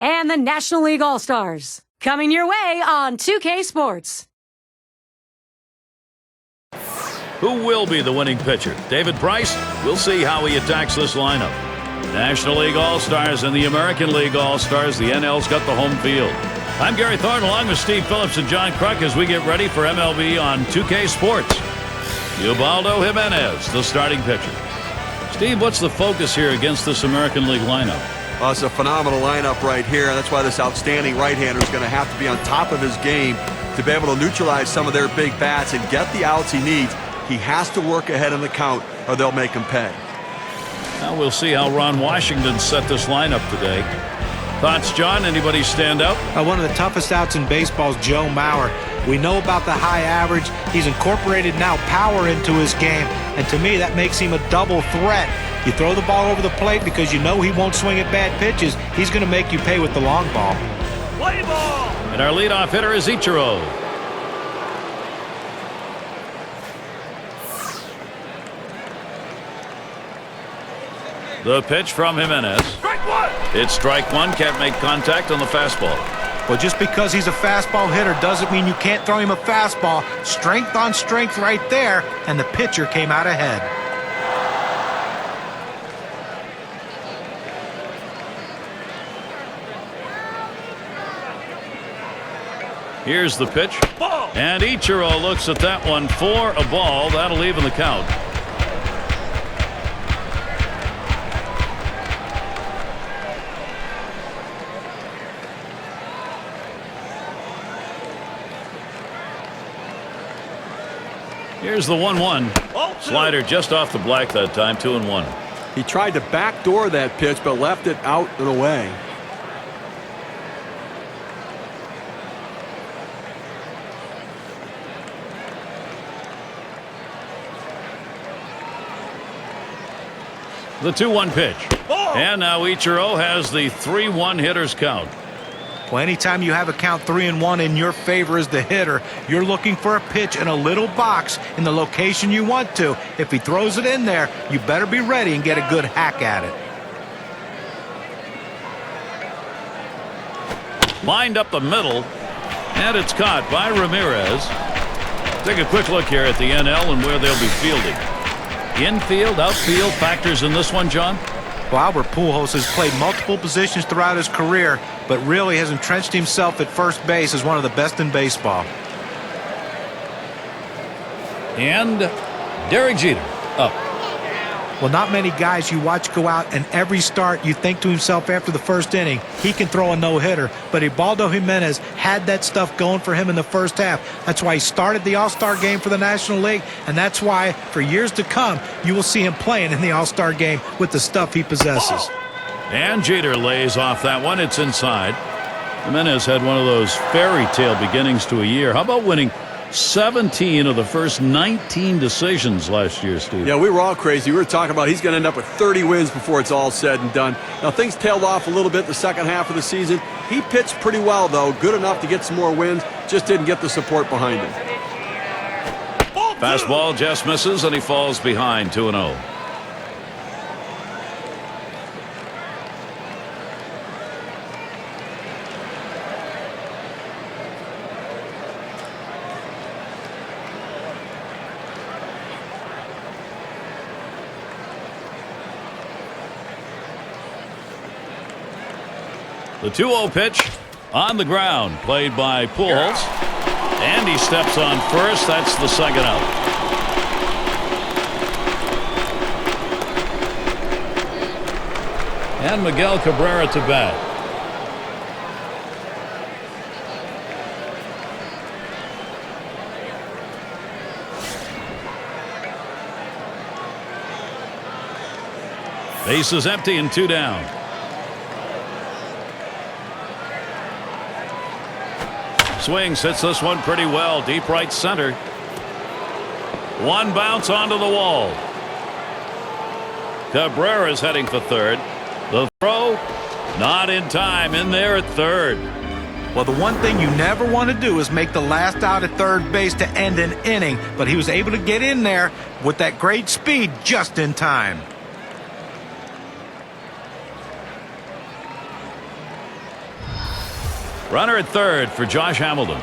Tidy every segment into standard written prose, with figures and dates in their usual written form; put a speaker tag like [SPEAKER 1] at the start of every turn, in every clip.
[SPEAKER 1] and the National League All-Stars. Coming your way on 2K Sports.
[SPEAKER 2] Who will be the winning pitcher? David Price? We'll see how he attacks this lineup. National League All-Stars and the American League All-Stars. The NL's got the home field. I'm Gary Thorne along with Steve Phillips and John Kruk as we get ready for MLB on 2K Sports. Ubaldo Jimenez, the starting pitcher. Steve, what's the focus here against this American League lineup?
[SPEAKER 3] Well, it's a phenomenal lineup right here. That's why this outstanding right-hander is going to have to be on top of his game to be able to neutralize some of their big bats and get the outs he needs. He has to work ahead in the count or they'll make him pay.
[SPEAKER 2] Now we'll see how Ron Washington set this lineup today. Thoughts, John? Anybody stand out?
[SPEAKER 4] One of the toughest outs in baseball is Joe Mauer. We know about the high average. He's incorporated now power into his game, and to me that makes him a double threat. You throw the ball over the plate because you know he won't swing at bad pitches. He's going to make you pay with the long ball.
[SPEAKER 5] Play ball!
[SPEAKER 2] And our leadoff hitter is Ichiro. The pitch from Jimenez.
[SPEAKER 5] Strike one!
[SPEAKER 2] It's strike one. Can't make contact on the fastball.
[SPEAKER 4] Well, just because he's a fastball hitter doesn't mean you can't throw him a fastball. Strength on strength right there, and the pitcher came out ahead.
[SPEAKER 2] Here's the pitch.
[SPEAKER 5] Ball!
[SPEAKER 2] And Ichiro looks at that one for a ball. That'll even the count. Here's the 1-1. Slider just off the black that time, 2-1.
[SPEAKER 3] He tried to backdoor that pitch but left it out and away.
[SPEAKER 2] The 2-1 pitch. And now Ichiro has the 3-1 hitter's count.
[SPEAKER 4] Well, anytime you have a count 3-1 in your favor as the hitter, you're looking for a pitch in a little box in the location you want to. If he throws it in there, you better be ready and get a good hack at it.
[SPEAKER 2] Lined up the middle, and it's caught by Ramirez. Take a quick look here at the NL and where they'll be fielding. Infield, outfield factors in this one, John?
[SPEAKER 4] Well, Albert Pujols has played multiple positions throughout his career, but really has entrenched himself at first base as one of the best in baseball.
[SPEAKER 2] And Derek Jeter up.
[SPEAKER 4] Well, not many guys you watch go out and every start you think to himself after the first inning, he can throw a no-hitter. But Ubaldo Jimenez had that stuff going for him in the first half. That's why he started the All-Star game for the National League, and that's why for years to come you will see him playing in the All-Star game with the stuff he possesses.
[SPEAKER 2] And Jeter lays off that one. It's inside. Jimenez had one of those fairy tale beginnings to a year. How about winning 17 of the first 19 decisions last year, Steve?
[SPEAKER 3] Yeah, we were all crazy. We were talking about he's going to end up with 30 wins before it's all said and done. Now, things tailed off a little bit the second half of the season. He pitched pretty well, though. Good enough to get some more wins. Just didn't get the support behind him.
[SPEAKER 2] Fastball just misses, and he falls behind 2-0. The 2-0 pitch on the ground, played by Pujols. And he steps on first. That's the second out. And Miguel Cabrera to bat. Base is empty and 2 down. Swings, hits this one pretty well, deep right center. One bounce onto the wall. Cabrera's heading for third. The throw, not in time, in there at third.
[SPEAKER 4] Well, the one thing you never want to do is make the last out at third base to end an inning, but he was able to get in there with that great speed just in time.
[SPEAKER 2] Runner at third for Josh Hamilton.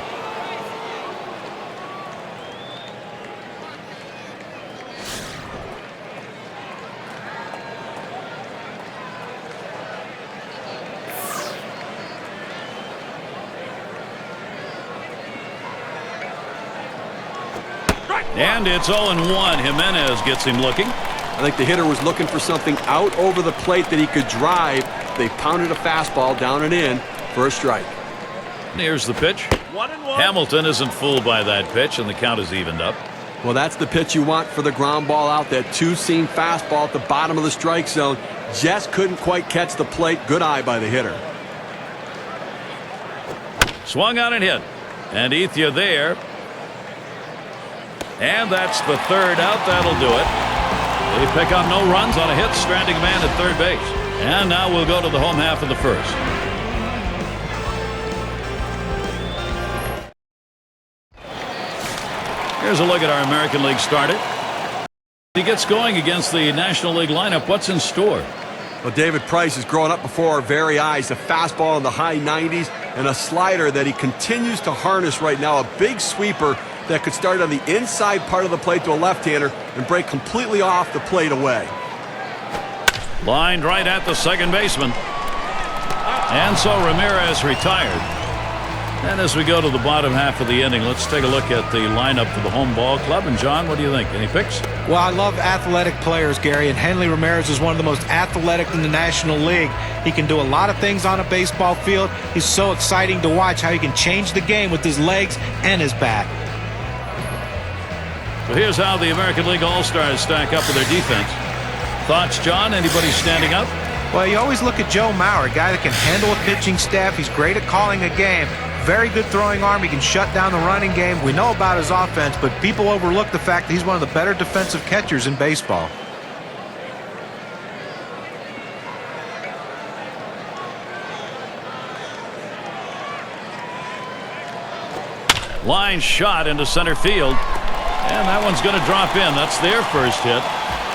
[SPEAKER 2] And it's 0-1. Jimenez gets him looking.
[SPEAKER 3] I think the hitter was looking for something out over the plate that he could drive. They pounded a fastball down and in for a strike.
[SPEAKER 2] And here's the pitch. 1-1. Hamilton isn't fooled by that pitch, and the count is evened up.
[SPEAKER 3] Well, that's the pitch you want for the ground ball out. That two-seam fastball at the bottom of the strike zone. Just couldn't quite catch the plate. Good eye by the hitter.
[SPEAKER 2] Swung on and hit. And Ethier there. And that's the third out. That'll do it. They pick up no runs on a hit, stranding a man at third base. And now we'll go to the home half of the first. Here's a look at our American League starter. He gets going against the National League lineup. What's in store?
[SPEAKER 3] Well, David Price is growing up before our very eyes. A fastball in the high 90s and a slider that he continues to harness right now. A big sweeper that could start on the inside part of the plate to a left-hander and break completely off the plate away.
[SPEAKER 2] Lined right at the second baseman. And so Ramirez retired. And as we go to the bottom half of the inning, let's take a look at the lineup for the home ball club. And John, what do you think? Any picks?
[SPEAKER 4] Well, I love athletic players, Gary, and Henley Ramirez is one of the most athletic in the National League. He can do a lot of things on a baseball field. He's so exciting to watch how he can change the game with his legs and his bat.
[SPEAKER 2] So here's how the American League All-Stars stack up with their defense. Thoughts, John? Anybody standing up?
[SPEAKER 4] Well, you always look at Joe Mauer, a guy that can handle a pitching staff. He's great at calling a game. Very good throwing arm. He can shut down the running game. We know about his offense, but people overlook the fact that he's one of the better defensive catchers in baseball.
[SPEAKER 2] Line shot into center field. And that one's going to drop in. That's their first hit.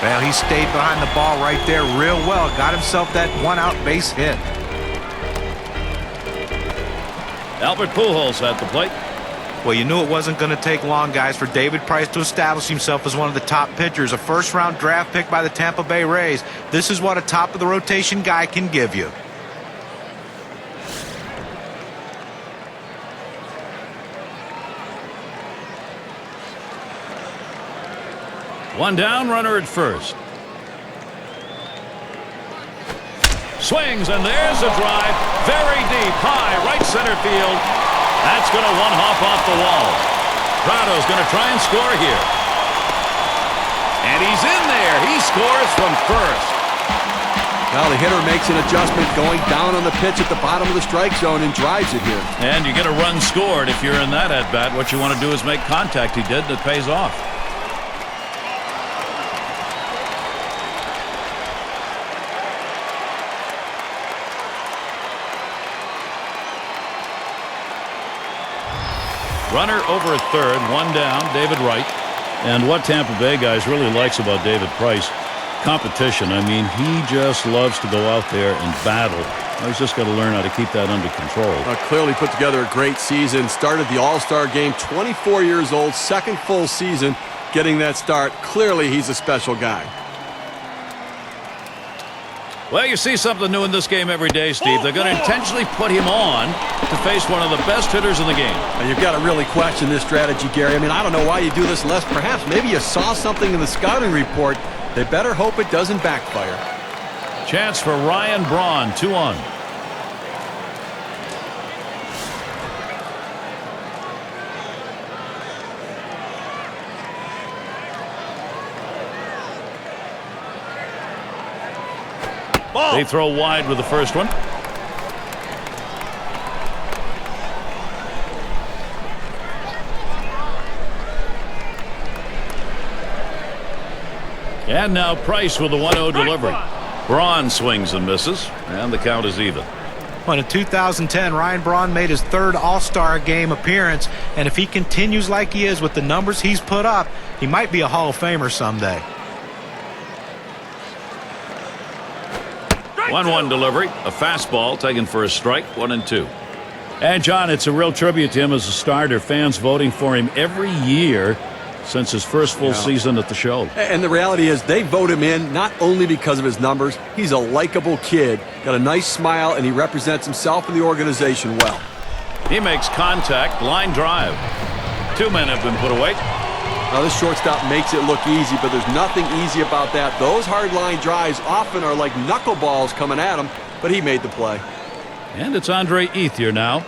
[SPEAKER 4] Well, he stayed behind the ball right there real well. Got himself that one-out base hit.
[SPEAKER 2] Albert Pujols at the plate.
[SPEAKER 4] Well, you knew it wasn't going to take long, guys, for David Price to establish himself as one of the top pitchers. A first-round draft pick by the Tampa Bay Rays. This is what a top-of-the-rotation guy can give you.
[SPEAKER 2] One down, runner at first. Swings, and there's a drive. Very deep, high, right center field. That's going to one-hop off the wall. Prado's going to try and score here. And he's in there. He scores from first.
[SPEAKER 3] Now the hitter makes an adjustment going down on the pitch at the bottom of the strike zone and drives it here.
[SPEAKER 2] And you get a run scored if you're in that at-bat. What you want to do is make contact. He did, and it pays off. Runner over at third, one down, David Wright. And what Tampa Bay guys really likes about David Price, competition. I mean, he just loves to go out there and battle. He's just got to learn how to keep that under control.
[SPEAKER 3] Clearly put together a great season. Started the All-Star game, 24 years old, second full season getting that start. Clearly he's a special guy.
[SPEAKER 2] Well, you see something new in this game every day, Steve. They're going to intentionally put him on to face one of the best hitters in the game.
[SPEAKER 3] And you've got to really question this strategy, Gary. I mean, I don't know why you do this unless perhaps maybe you saw something in the scouting report. They better hope it doesn't backfire.
[SPEAKER 2] Chance for Ryan Braun, 2-on. They throw wide with the first one. And now Price with the 1-0 delivery. Braun swings and misses, and the count is even.
[SPEAKER 4] Well, in 2010, Ryan Braun made his third All-Star game appearance, and if he continues like he is with the numbers he's put up, he might be a Hall of Famer someday.
[SPEAKER 2] 1-1 delivery, a fastball taken for a strike, 1-2. And, John, it's a real tribute to him as a starter. Fans voting for him every year since his first full season at the Show.
[SPEAKER 3] And the reality is they vote him in not only because of his numbers. He's a likable kid, got a nice smile, and he represents himself and the organization well.
[SPEAKER 2] He makes contact, line drive. 2 men have been put away.
[SPEAKER 3] Now this shortstop makes it look easy, but there's nothing easy about that. Those hard line drives often are like knuckleballs coming at him, but he made the play.
[SPEAKER 2] And it's Andre Ethier now.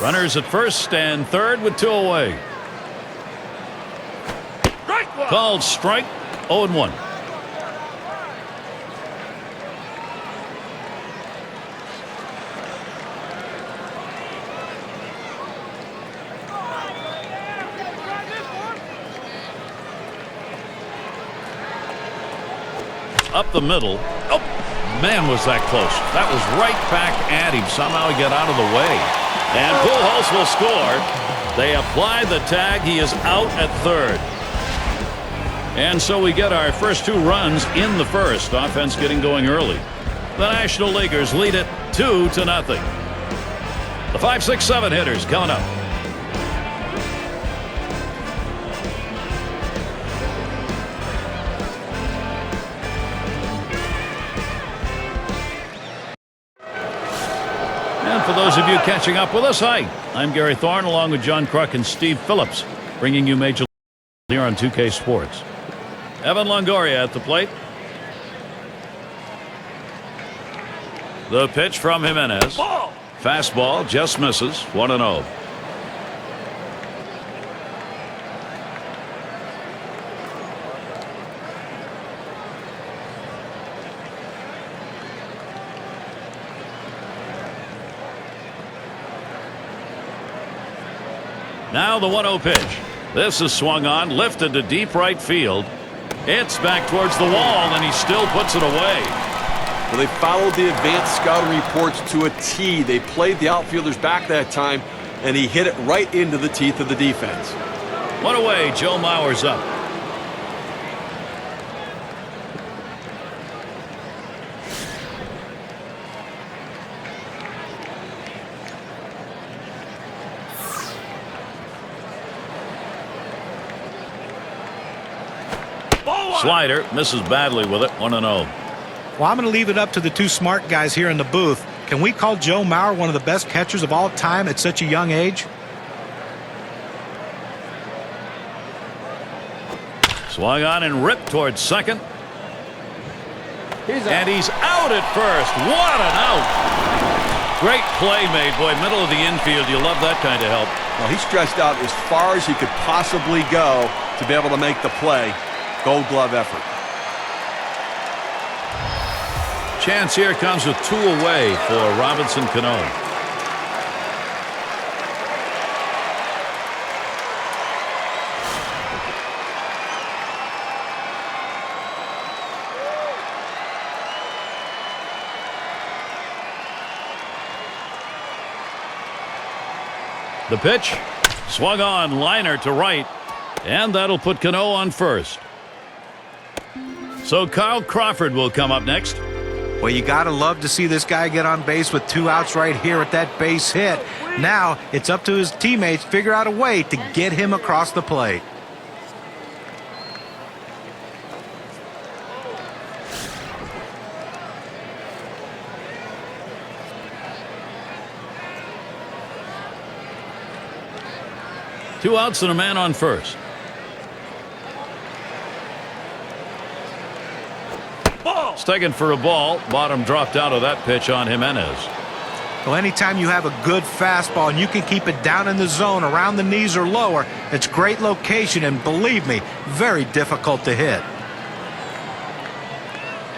[SPEAKER 2] Runners at first and third with 2 away. Called strike, 0-1. Up the middle. Oh, man, was that close. That was right back at him. Somehow he got out of the way. And Pujols will score. They apply the tag. He is out at third. And so we get our first 2 runs in the first. Offense getting going early. The National Leaguers lead it 2-0. The 5, 6, 7 hitters coming up. And for those of you catching up with us, hi, I'm Gary Thorne along with John Kruk and Steve Phillips, bringing you Major League here on 2K Sports. Evan Longoria at the plate. The pitch from Jimenez. Fastball just misses. 1-0. Now the 1-0 pitch. This is swung on, lifted to deep right field. It's back towards the wall, and he still puts it away.
[SPEAKER 3] Well, they followed the advanced scouting reports to a T. They played the outfielders back that time, and he hit it right into the teeth of the defense.
[SPEAKER 2] 1 away, Joe Mauer's up. Slider misses badly with it. 1-0.
[SPEAKER 4] Well, I'm going to leave it up to the 2 smart guys here in the booth. Can we call Joe Mauer one of the best catchers of all time at such a young age?
[SPEAKER 2] Swung on and ripped towards second. And he's out at first. What an out. Great play made. Boy, middle of the infield. You love that kind of help.
[SPEAKER 3] Well, he stretched out as far as he could possibly go to be able to make the play. Gold glove effort.
[SPEAKER 2] Chance here comes with 2 away for Robinson Cano. The pitch swung on, liner to right, and that'll put Cano on first. So Kyle Crawford will come up next.
[SPEAKER 4] Well, you got to love to see this guy get on base with 2 outs right here at that base hit. Now it's up to his teammates to figure out a way to get him across the plate.
[SPEAKER 2] Two outs and a man on first. It's taken for a ball. Bottom dropped out of that pitch on Jimenez.
[SPEAKER 4] Well, anytime you have a good fastball and you can keep it down in the zone around the knees or lower, it's great location and, believe me, very difficult to hit.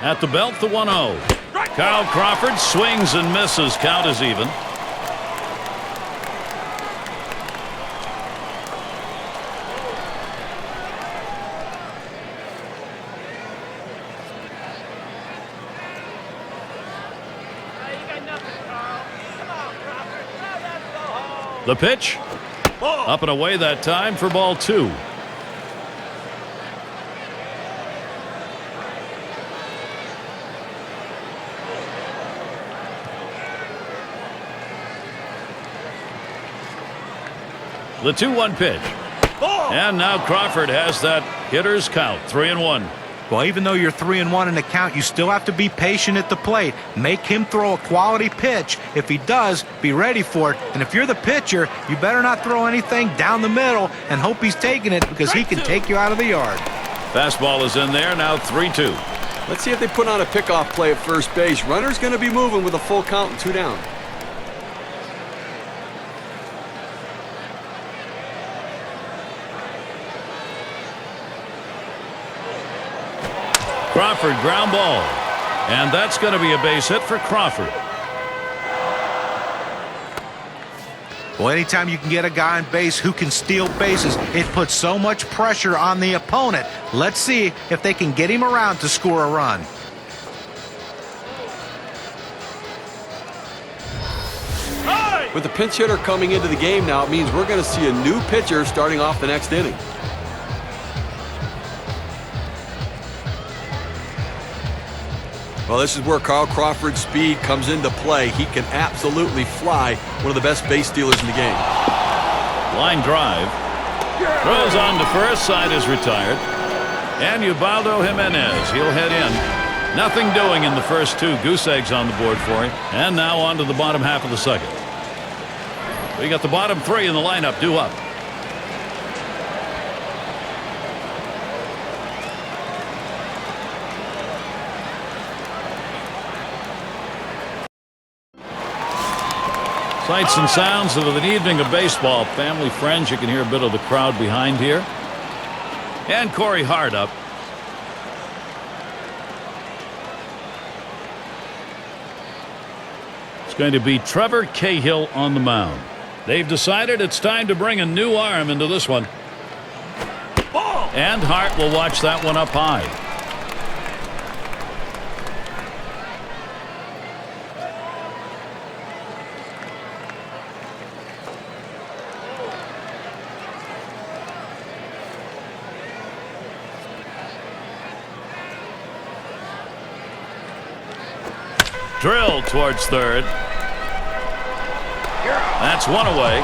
[SPEAKER 2] At the belt, the 1-0. Kyle Crawford swings and misses. Count is even. The pitch up and away that time for ball 2. The 2-1 pitch. And now Crawford has that hitter's count, 3-1.
[SPEAKER 4] Well, even though you're 3-1 in the count, you still have to be patient at the plate. Make him throw a quality pitch. If he does, be ready for it. And if you're the pitcher, you better not throw anything down the middle and hope he's taking it, because he can take you out of the yard.
[SPEAKER 2] Fastball is in there, now 3-2.
[SPEAKER 3] Let's see if they put on a pickoff play at first base. Runner's going to be moving with a full count and 2 down.
[SPEAKER 2] Crawford, ground ball. And that's going to be a base hit for Crawford.
[SPEAKER 4] Well, anytime you can get a guy on base who can steal bases, it puts so much pressure on the opponent. Let's see if they can get him around to score a run.
[SPEAKER 3] With the pinch hitter coming into the game now, it means we're going to see a new pitcher starting off the next inning. Well, this is where Carl Crawford's speed comes into play. He can absolutely fly. One of the best base stealers in the game.
[SPEAKER 2] Line drive. Throws on to first. Side is retired. And Ubaldo Jimenez, he'll head in. Nothing doing in the first 2. Goose eggs on the board for him. And now on to the bottom half of the second. We got the bottom 3 in the lineup due up. Sights and sounds of an evening of baseball. Family, friends, you can hear a bit of the crowd behind here. And Corey Hart up. It's going to be Trevor Cahill on the mound. They've decided it's time to bring a new arm into this one. And Hart will watch that one up high. Drill towards third. That's one away.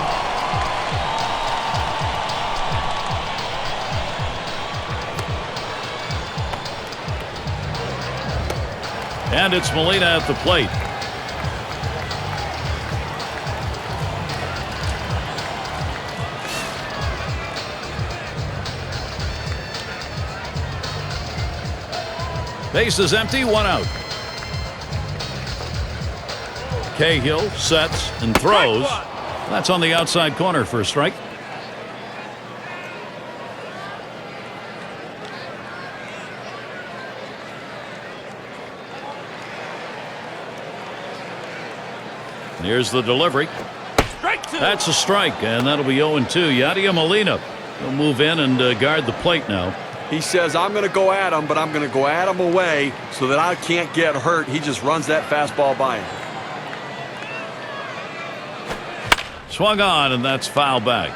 [SPEAKER 2] And it's Molina at the plate. Base is empty, 1 out. Cahill sets and throws. That's on the outside corner for a strike. Here's the delivery. That's a strike, and that'll be 0-2. Yadier Molina will move in and guard the plate now.
[SPEAKER 3] He says, I'm going to go at him, but I'm going to go at him away so that I can't get hurt. He just runs that fastball by him.
[SPEAKER 2] Swung on, and that's foul back.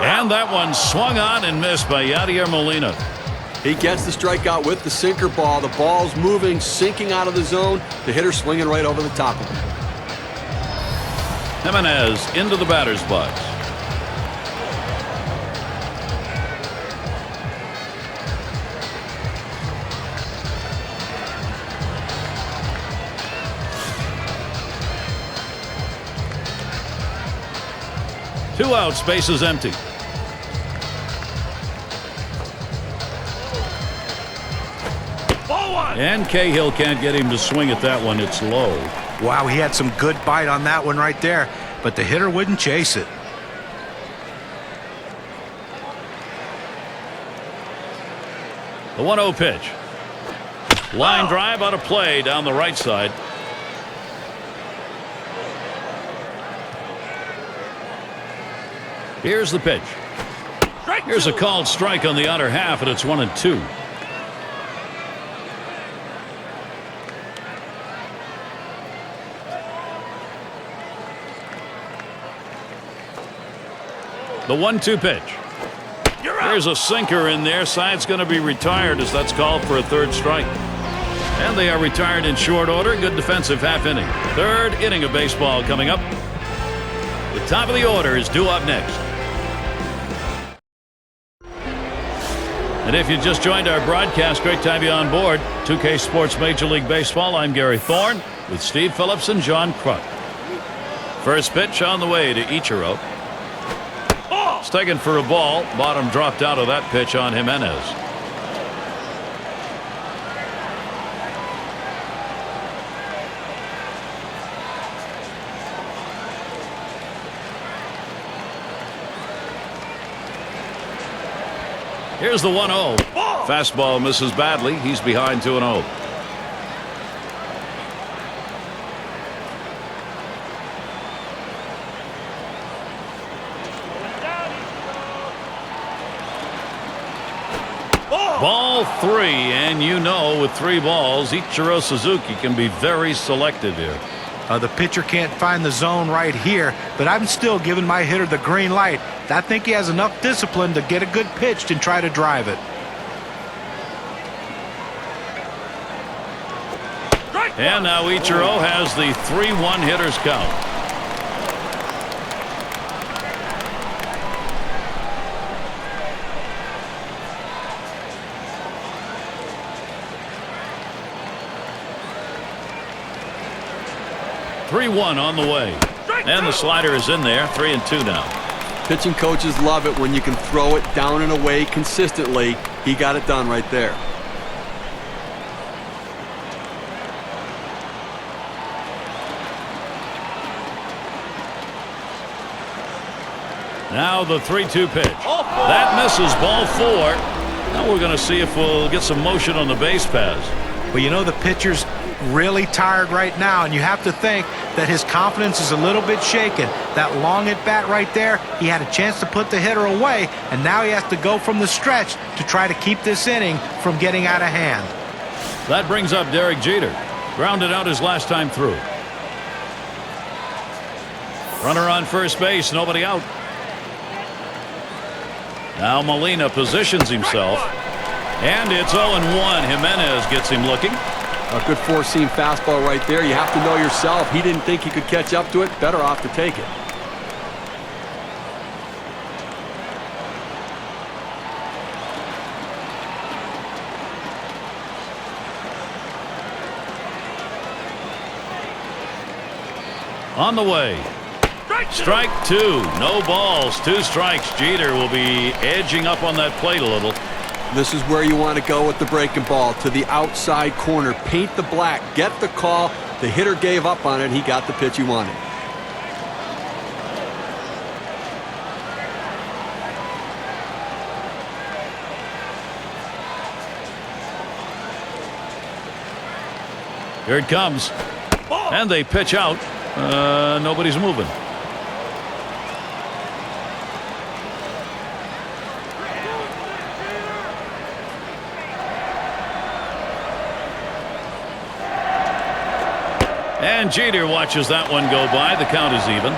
[SPEAKER 2] And that one swung on and missed by Yadier Molina.
[SPEAKER 3] He gets the strikeout with the sinker ball. The ball's moving, sinking out of the zone. The hitter swinging right over the top of it.
[SPEAKER 2] Jimenez into the batter's box. Two outs, base is empty. And Cahill can't get him to swing at that one. It's low.
[SPEAKER 4] Wow, he had some good bite on that one right there, but the hitter wouldn't chase it.
[SPEAKER 2] The 1-0 pitch. Line drive out of play down the right side. Here's the pitch. Here's a called strike on the outer half, and it's 1-2. The 1-2 pitch. There's a sinker in there. Side's going to be retired as that's called for a third strike. And they are retired in short order. Good defensive half inning. Third inning of baseball coming up. The top of the order is due up next. And if you just joined our broadcast, great to have you on board. 2K Sports Major League Baseball. I'm Gary Thorne with Steve Phillips and John Kruk. First pitch on the way to Ichiro. It's taken for a ball. Bottom dropped out of that pitch on Jimenez. Here's the 1-0. Fastball misses badly. He's behind 2-0. Ball 3, and you know with 3 balls, Ichiro Suzuki can be very selective here.
[SPEAKER 4] The pitcher can't find the zone right here, but I'm still giving my hitter the green light. I think he has enough discipline to get a good pitch and try to drive it.
[SPEAKER 2] And now Ichiro has the 3-1 hitter's count. Three-1 on the way. And the slider is in there. 3-2 now.
[SPEAKER 3] Pitching coaches love it when you can throw it down and away consistently. He got it done right there.
[SPEAKER 2] Now the 3-2 pitch. That misses, ball 4. Now we're going to see if we'll get some motion on the base paths.
[SPEAKER 4] Well, you know, the pitcher's really tired right now, and you have to think that his confidence is a little bit shaken. That long at bat right there, he had a chance to put the hitter away, and now he has to go from the stretch to try to keep this inning from getting out of hand.
[SPEAKER 2] That brings up Derek Jeter. Grounded out his last time through. Runner on first base, nobody out. Now Molina positions himself, and it's 0-1. Jimenez gets him looking.
[SPEAKER 3] A good four-seam fastball right there. You have to know yourself. He didn't think he could catch up to it. Better off to take it.
[SPEAKER 2] On the way. Strike 2. No balls. 2 strikes. Jeter will be edging up on that plate a little.
[SPEAKER 3] This is where you want to go with the breaking ball, to the outside corner. Paint the black. Get the call. The hitter gave up on it. He got the pitch he wanted.
[SPEAKER 2] Here it comes. And they pitch out. Nobody's moving. And Jeter watches that one go by. The count is even.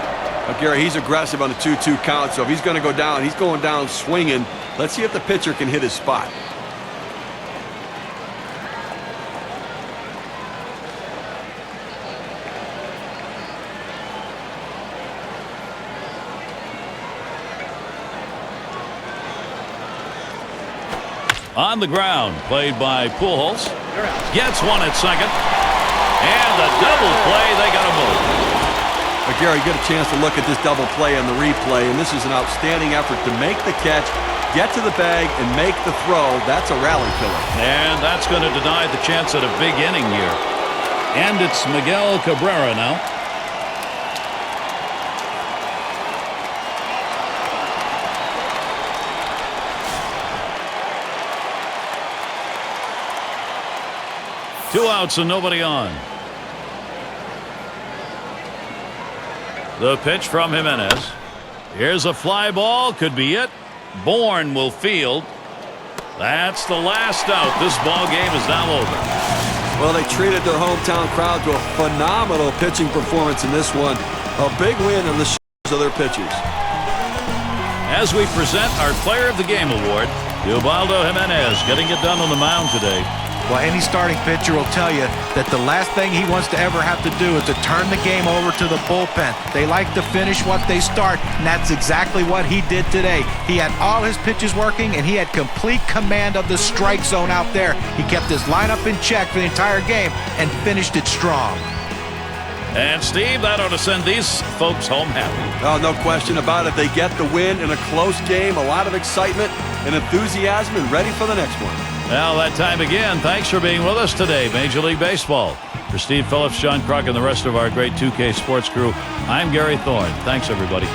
[SPEAKER 3] Gary, he's aggressive on the 2-2 count, so if he's going to go down, he's going down swinging. Let's see if the pitcher can hit his spot.
[SPEAKER 2] On the ground, played by Pujols. Gets one at second. And the double play, they got a move.
[SPEAKER 3] Gary, you get a chance to look at this double play on the replay, and this is an outstanding effort to make the catch, get to the bag, and make the throw. That's a rally killer.
[SPEAKER 2] And that's going to deny the chance at a big inning here. And it's Miguel Cabrera now. Two outs and nobody on. The pitch from Jimenez. Here's a fly ball. Could be it. Bourne will field. That's the last out. This ball game is now over.
[SPEAKER 3] Well, they treated their hometown crowd to a phenomenal pitching performance in this one. A big win on the shoulders of their pitchers.
[SPEAKER 2] as we present our Player of the Game award, Ubaldo Jimenez getting it done on the mound today.
[SPEAKER 4] Well, any starting pitcher will tell you that the last thing he wants to ever have to do is to turn the game over to the bullpen. They like to finish what they start, and that's exactly what he did today. He had all his pitches working, and he had complete command of the strike zone out there. He kept his lineup in check for the entire game and finished it strong.
[SPEAKER 2] And, Steve, that ought to send these folks home happy.
[SPEAKER 3] Oh, no question about it. They get the win in a close game, a lot of excitement and enthusiasm, and ready for the next one.
[SPEAKER 2] Well, that time again. Thanks for being with us today, Major League Baseball. For Steve Phillips, Sean Kruk, and the rest of our great 2K Sports crew, I'm Gary Thorne. Thanks, everybody.